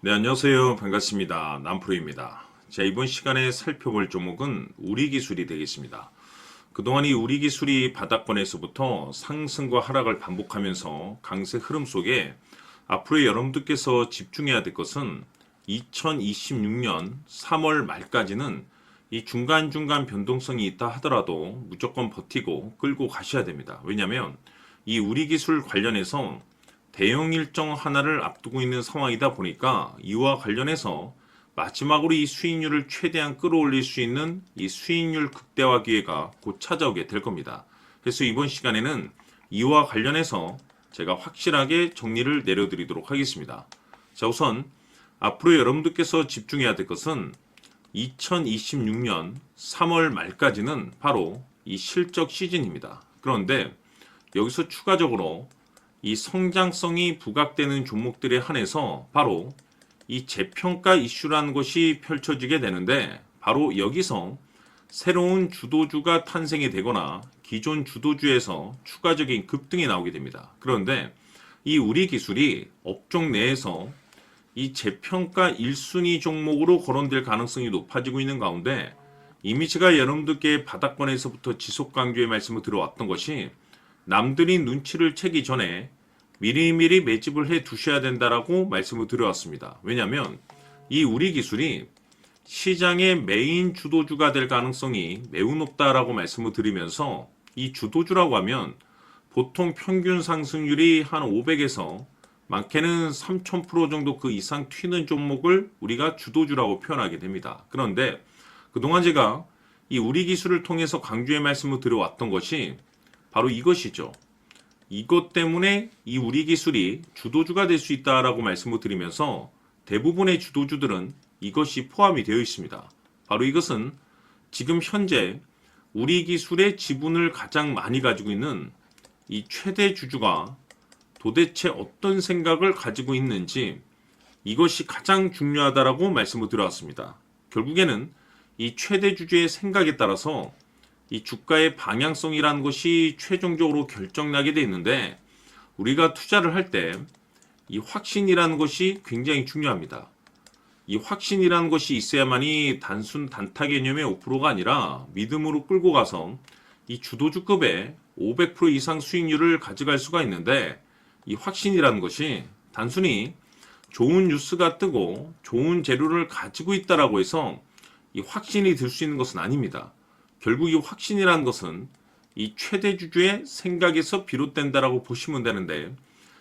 네, 안녕하세요. 반갑습니다. 남프로입니다. 자, 이번 시간에 살펴볼 종목은 우리기술이 되겠습니다. 그동안 이 우리기술이 바닥권에서부터 상승과 하락을 반복하면서 강세 흐름 속에 앞으로 여러분들께서 집중해야 될 것은 2026년 3월 말까지는 이 중간중간 변동성이 있다 하더라도 무조건 버티고 끌고 가셔야 됩니다. 왜냐하면 이 우리기술 관련해서 대형 일정 하나를 앞두고 있는 상황이다 보니까 이와 관련해서 마지막으로 이 수익률을 최대한 끌어올릴 수 있는 이 수익률 극대화 기회가 곧 찾아오게 될 겁니다. 그래서 이번 시간에는 이와 관련해서 제가 확실하게 정리를 내려드리도록 하겠습니다. 자, 우선 앞으로 여러분들께서 집중해야 될 것은 2026년 3월 말까지는 바로 이 실적 시즌입니다. 그런데 여기서 추가적으로 이 성장성이 부각되는 종목들에 한해서 바로 이 재평가 이슈라는 것이 펼쳐지게 되는데, 바로 여기서 새로운 주도주가 탄생이 되거나 기존 주도주에서 추가적인 급등이 나오게 됩니다. 그런데 이 우리 기술이 업종 내에서 이 재평가 1순위 종목으로 거론될 가능성이 높아지고 있는 가운데, 이미 제가 여러분들께 바닥권에서부터 지속 강조의 말씀을 들어왔던 것이 남들이 눈치를 채기 전에 미리미리 매집을 해 두셔야 된다라고 말씀을 드려왔습니다. 왜냐하면 이 우리 기술이 시장의 메인 주도주가 될 가능성이 매우 높다라고 말씀을 드리면서, 이 주도주라고 하면 보통 평균 상승률이 한 500에서 많게는 3000% 정도 그 이상 튀는 종목을 우리가 주도주라고 표현하게 됩니다. 그런데 그동안 제가 이 우리 기술을 통해서 강조의 말씀을 드려왔던 것이 바로 이것이죠. 이것 때문에 이 우리 기술이 주도주가 될 수 있다라고 말씀을 드리면서 대부분의 주도주들은 이것이 포함이 되어 있습니다. 바로 이것은 지금 현재 우리 기술의 지분을 가장 많이 가지고 있는 이 최대 주주가 도대체 어떤 생각을 가지고 있는지, 이것이 가장 중요하다라고 말씀을 드려왔습니다. 결국에는 이 최대 주주의 생각에 따라서 이 주가의 방향성이라는 것이 최종적으로 결정나게 돼 있는데, 우리가 투자를 할 때 이 확신이라는 것이 굉장히 중요합니다. 이 확신이라는 것이 있어야만이 단순 단타 개념의 5%가 아니라 믿음으로 끌고 가서 이 주도주급의 500% 이상 수익률을 가져갈 수가 있는데, 이 확신이라는 것이 단순히 좋은 뉴스가 뜨고 좋은 재료를 가지고 있다라고 해서 이 확신이 들 수 있는 것은 아닙니다. 결국 이 확신이라는 것은 이 최대 주주의 생각에서 비롯된다라고 보시면 되는데,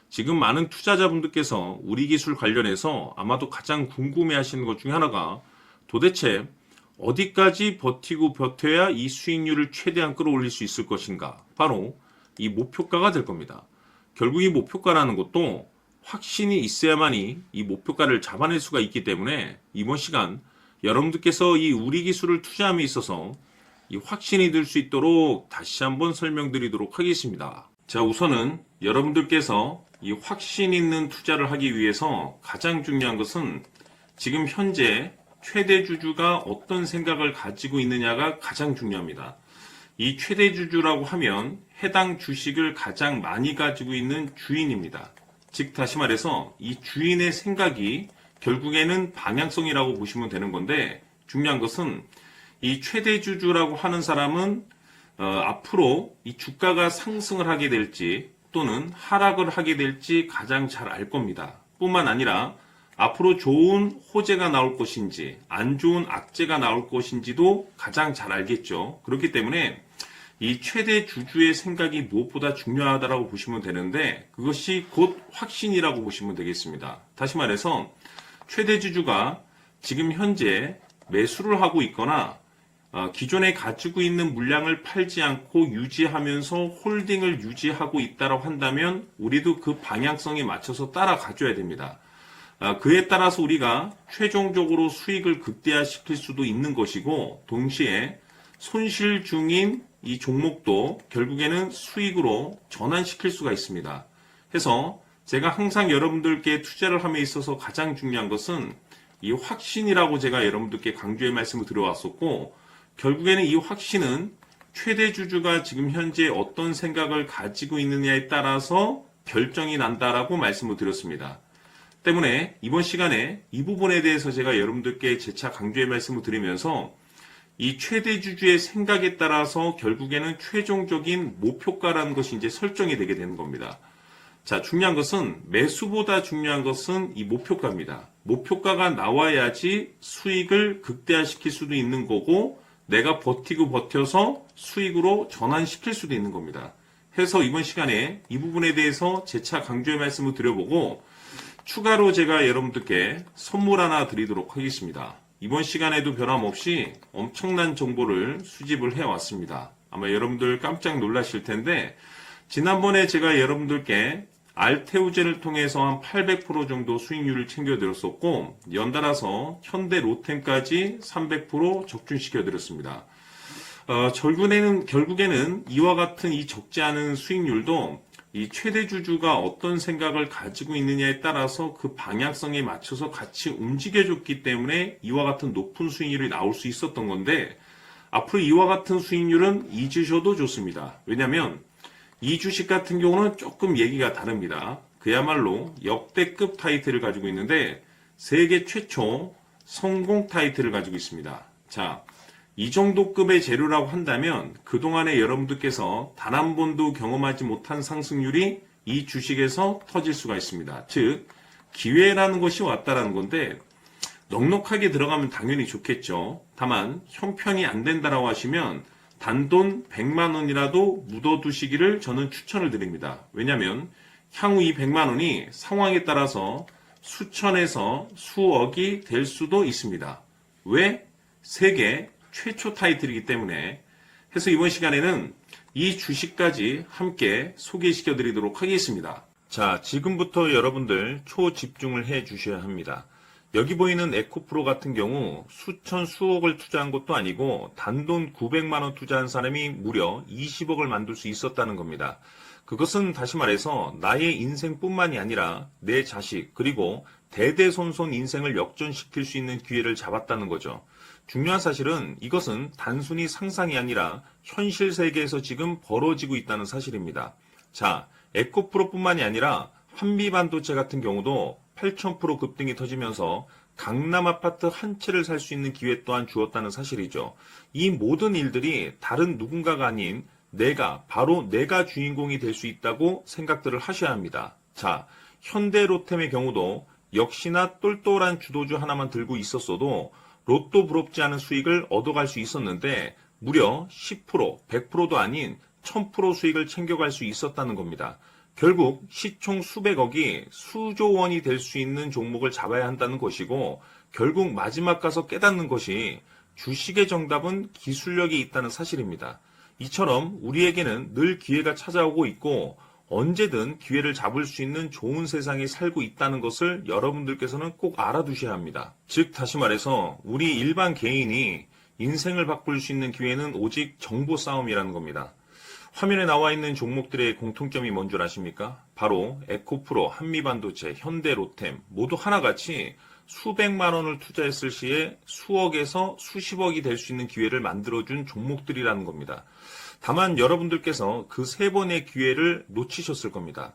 지금 많은 투자자분들께서 우리 기술 관련해서 아마도 가장 궁금해 하시는 것 중에 하나가 도대체 어디까지 버티고 버텨야 이 수익률을 최대한 끌어올릴 수 있을 것인가, 바로 이 목표가가 될 겁니다. 결국 이 목표가라는 것도 확신이 있어야만이 이 목표가를 잡아낼 수가 있기 때문에 이번 시간 여러분들께서 이 우리 기술을 투자함에 있어서 이 확신이 들 수 있도록 다시 한번 설명드리도록 하겠습니다. 자, 우선은 여러분들께서 이 확신 있는 투자를 하기 위해서 가장 중요한 것은 지금 현재 최대 주주가 어떤 생각을 가지고 있느냐가 가장 중요합니다. 이 최대 주주라고 하면 해당 주식을 가장 많이 가지고 있는 주인입니다. 즉 다시 말해서 이 주인의 생각이 결국에는 방향성이라고 보시면 되는 건데, 중요한 것은 이 최대 주주라고 하는 사람은 앞으로 이 주가가 상승을 하게 될지 또는 하락을 하게 될지 가장 잘 알 겁니다. 뿐만 아니라 앞으로 좋은 호재가 나올 것인지 안 좋은 악재가 나올 것인지도 가장 잘 알겠죠. 그렇기 때문에 이 최대 주주의 생각이 무엇보다 중요하다고 보시면 되는데, 그것이 곧 확신이라고 보시면 되겠습니다. 다시 말해서 최대 주주가 지금 현재 매수를 하고 있거나 기존에 가지고 있는 물량을 팔지 않고 유지하면서 홀딩을 유지하고 있다고 한다면 우리도 그 방향성에 맞춰서 따라가줘야 됩니다. 그에 따라서 우리가 최종적으로 수익을 극대화시킬 수도 있는 것이고, 동시에 손실 중인 이 종목도 결국에는 수익으로 전환시킬 수가 있습니다. 해서 제가 항상 여러분들께 투자를 함에 있어서 가장 중요한 것은 이 확신이라고 제가 여러분들께 강조의 말씀을 드려왔었고, 결국에는 이 확신은 최대 주주가 지금 현재 어떤 생각을 가지고 있느냐에 따라서 결정이 난다라고 말씀을 드렸습니다. 때문에 이번 시간에 이 부분에 대해서 제가 여러분들께 재차 강조의 말씀을 드리면서 이 최대 주주의 생각에 따라서 결국에는 최종적인 목표가라는 것이 이제 설정이 되게 되는 겁니다. 자, 중요한 것은 매수보다 중요한 것은 이 목표가입니다. 목표가가 나와야지 수익을 극대화시킬 수도 있는 거고 내가 버티고 버텨서 수익으로 전환시킬 수도 있는 겁니다. 해서 이번 시간에 이 부분에 대해서 재차 강조의 말씀을 드려보고 추가로 제가 여러분들께 선물 하나 드리도록 하겠습니다. 이번 시간에도 변함없이 엄청난 정보를 수집을 해왔습니다. 아마 여러분들 깜짝 놀라실 텐데 지난번에 제가 여러분들께 알테우젠을 통해서 한 800% 정도 수익률을 챙겨드렸었고 연달아서 현대 로템까지 300% 적중시켜드렸습니다. 결국에는 이와 같은 이 적지 않은 수익률도 이 최대 주주가 어떤 생각을 가지고 있느냐에 따라서 그 방향성에 맞춰서 같이 움직여줬기 때문에 이와 같은 높은 수익률이 나올 수 있었던 건데 앞으로 이와 같은 수익률은 잊으셔도 좋습니다. 왜냐하면 이 주식 같은 경우는 조금 얘기가 다릅니다. 그야말로 역대급 타이틀을 가지고 있는데 세계 최초 성공 타이틀을 가지고 있습니다. 자, 이 정도 급의 재료라고 한다면 그동안에 여러분들께서 단 한 번도 경험하지 못한 상승률이 이 주식에서 터질 수가 있습니다. 즉 기회라는 것이 왔다라는 건데 넉넉하게 들어가면 당연히 좋겠죠. 다만 형편이 안 된다라고 하시면 단돈 100만 원이라도 묻어두시기를 저는 추천을 드립니다. 왜냐하면 향후 이 100만 원이 상황에 따라서 수천에서 수억이 될 수도 있습니다. 왜? 세계 최초 타이틀이기 때문에. 해서 이번 시간에는 이 주식까지 함께 소개시켜 드리도록 하겠습니다. 자, 지금부터 여러분들 초집중을 해 주셔야 합니다. 여기 보이는 에코프로 같은 경우 수천 수억을 투자한 것도 아니고 단돈 900만 원 투자한 사람이 무려 20억을 만들 수 있었다는 겁니다. 그것은 다시 말해서 나의 인생뿐만이 아니라 내 자식 그리고 대대손손 인생을 역전시킬 수 있는 기회를 잡았다는 거죠. 중요한 사실은 이것은 단순히 상상이 아니라 현실 세계에서 지금 벌어지고 있다는 사실입니다. 자, 에코프로뿐만이 아니라 한미반도체 같은 경우도 8,000% 급등이 터지면서 강남 아파트 한 채를 살 수 있는 기회 또한 주었다는 사실이죠. 이 모든 일들이 다른 누군가가 아닌 바로 내가 주인공이 될 수 있다고 생각들을 하셔야 합니다. 자, 현대로템의 경우도 역시나 똘똘한 주도주 하나만 들고 있었어도 로또 부럽지 않은 수익을 얻어갈 수 있었는데 무려 10%, 100%도 아닌 1000% 수익을 챙겨갈 수 있었다는 겁니다. 결국 시총 수백억이 수조 원이 될 수 있는 종목을 잡아야 한다는 것이고 결국 마지막 가서 깨닫는 것이 주식의 정답은 기술력이 있다는 사실입니다. 이처럼 우리에게는 늘 기회가 찾아오고 있고 언제든 기회를 잡을 수 있는 좋은 세상에 살고 있다는 것을 여러분들께서는 꼭 알아두셔야 합니다. 즉 다시 말해서 우리 일반 개인이 인생을 바꿀 수 있는 기회는 오직 정보 싸움이라는 겁니다. 화면에 나와 있는 종목들의 공통점이 뭔 줄 아십니까? 바로 에코프로, 한미반도체, 현대로템 모두 하나같이 수백만 원을 투자했을 시에 수억에서 수십억이 될 수 있는 기회를 만들어준 종목들이라는 겁니다. 다만 여러분들께서 그 세 번의 기회를 놓치셨을 겁니다.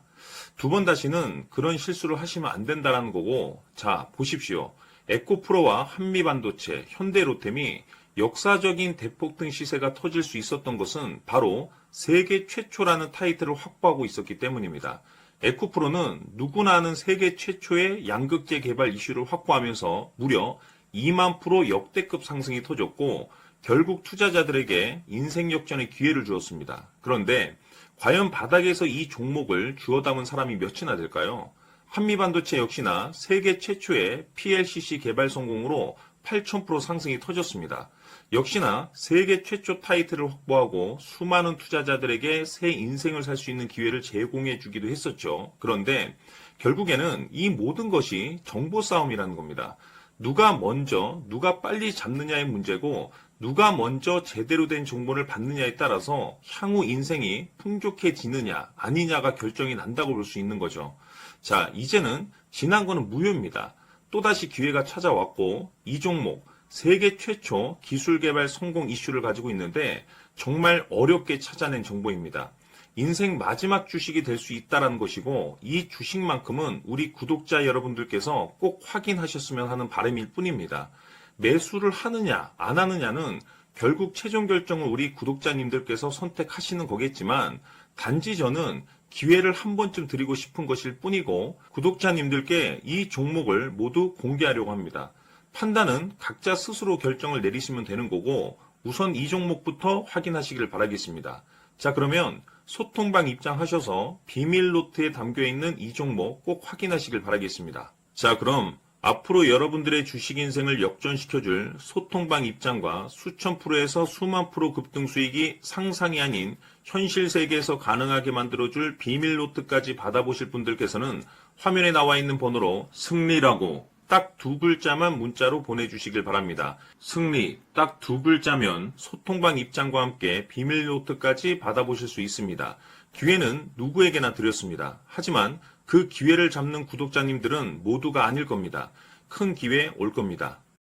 두 번 다시는 그런 실수를 하시면 안 된다는 거고, 자, 보십시오. 에코프로와 한미반도체, 현대로템이 역사적인 대폭등 시세가 터질 수 있었던 것은 바로 세계 최초라는 타이틀을 확보하고 있었기 때문입니다. 에코프로는 누구나 아는 세계 최초의 양극재 개발 이슈를 확보하면서 무려 2만 프로 역대급 상승이 터졌고 결국 투자자들에게 인생 역전의 기회를 주었습니다. 그런데 과연 바닥에서 이 종목을 주워 담은 사람이 몇이나 될까요? 한미반도체 역시나 세계 최초의 PLCC 개발 성공으로 8,000% 상승이 터졌습니다. 역시나 세계 최초 타이틀을 확보하고 수많은 투자자들에게 새 인생을 살 수 있는 기회를 제공해 주기도 했었죠. 그런데 결국에는 이 모든 것이 정보 싸움이라는 겁니다. 누가 빨리 잡느냐의 문제고 누가 먼저 제대로 된 정보를 받느냐에 따라서 향후 인생이 풍족해지느냐 아니냐가 결정이 난다고 볼 수 있는 거죠. 자, 이제는 지난 거는 무효입니다. 또다시 기회가 찾아왔고 이 종목 세계 최초 기술 개발 성공 이슈를 가지고 있는데 정말 어렵게 찾아낸 정보입니다. 인생 마지막 주식이 될 수 있다라는 것이고 이 주식만큼은 우리 구독자 여러분들께서 꼭 확인하셨으면 하는 바람일 뿐입니다. 매수를 하느냐 안 하느냐는 결국 최종 결정을 우리 구독자님들께서 선택하시는 거겠지만 단지 저는 기회를 한 번쯤 드리고 싶은 것일 뿐이고 구독자님들께 이 종목을 모두 공개하려고 합니다. 판단은 각자 스스로 결정을 내리시면 되는 거고 우선 이 종목부터 확인하시길 바라겠습니다. 자, 그러면 소통방 입장하셔서 비밀 노트에 담겨있는 이 종목 꼭 확인하시길 바라겠습니다. 자, 그럼 앞으로 여러분들의 주식 인생을 역전시켜줄 소통방 입장과 수천 프로에서 수만 프로 급등 수익이 상상이 아닌 현실 세계에서 가능하게 만들어줄 비밀 노트까지 받아보실 분들께서는 화면에 나와 있는 번호로 승리라고 딱 두 글자만 문자로 보내주시길 바랍니다. 승리 딱 두 글자면 소통방 입장과 함께 비밀 노트까지 받아보실 수 있습니다. 기회는 누구에게나 드렸습니다. 하지만 그 기회를 잡는 구독자님들은 모두가 아닐 겁니다. 큰 기회 올 겁니다.